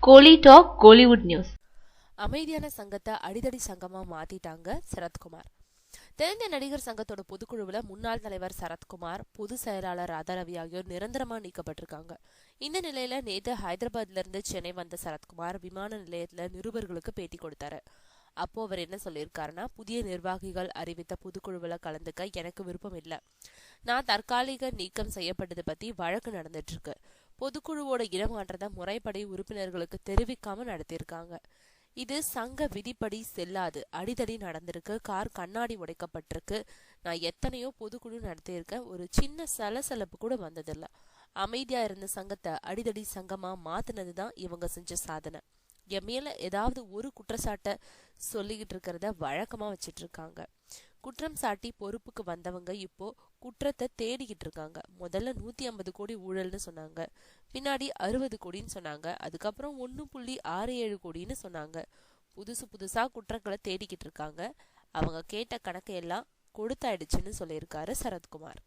கோலி talk Kollywood news. அமைதியான சங்கத்தை அடிதடி சங்கமா மாத்திட்டாங்க சரத்குமார். தெரிந்த நடிகர் சங்கத்தோட பொதுக்குழுவுல முன்னாள் தலைவர் சரத்குமார், பொதுச் செயலாளர் ராதாரவி ஆகியோர் நிரந்தரமா நீக்கப்பட்டிருக்காங்க. இந்த நிலையில நேத்து ஹைதராபாத்ல இருந்து சென்னை வந்த சரத்குமார் விமான நிலையத்துல நிருபர்களுக்கு பேட்டி கொடுத்தாரு. அப்போ அவர் என்ன சொல்லியிருக்காருன்னா, புதிய நிர்வாகிகள் அறிவித்த பொதுக்குழுவுல கலந்துக்க எனக்கு விருப்பம் இல்லை. நான் தற்காலிக நீக்கம் செய்யப்பட்டது பத்தி வழக்கு நடந்துட்டு இருக்கு. பொதுக்குழுவோட இடமாற்றத்தை முறைப்படி உறுப்பினர்களுக்கு தெரிவிக்காம நடத்தியிருக்காங்க. இது சங்க விதிப்படி செல்லாது. அடிதடி நடந்திருக்கு, கார் கண்ணாடி உடைக்கப்பட்டிருக்கு. நான் எத்தனையோ பொதுக்குழு நடத்தியிருக்கேன், ஒரு சின்ன சலசலப்பு கூட வந்ததில்ல. அமைதியா இருந்த சங்கத்தை அடிதடி சங்கமா மாத்தினதுதான் இவங்க செஞ்ச சாதனை. என் மேல ஏதாவது ஒரு குற்றச்சாட்டை சொல்லிக்கிட்டு இருக்கிறத வழக்கமா வச்சிட்டு இருக்காங்க. குற்றம் சாட்டி பொறுப்புக்கு வந்தவங்க இப்போ குற்றத்தை தேடிக்கிட்டு இருக்காங்க. முதல்ல 150 கோடி ஊழல்னு சொன்னாங்க, பின்னாடி 60 கோடின்னு சொன்னாங்க, அதுக்கப்புறம் 1.67 கோடின்னு சொன்னாங்க. புதுசா குற்றங்களை தேடிக்கிட்டு இருக்காங்க. அவங்க கேட்ட கணக்கு எல்லாம் கொடுத்தாயிடுச்சுன்னு சொல்லியிருக்காரு சரத்குமார்.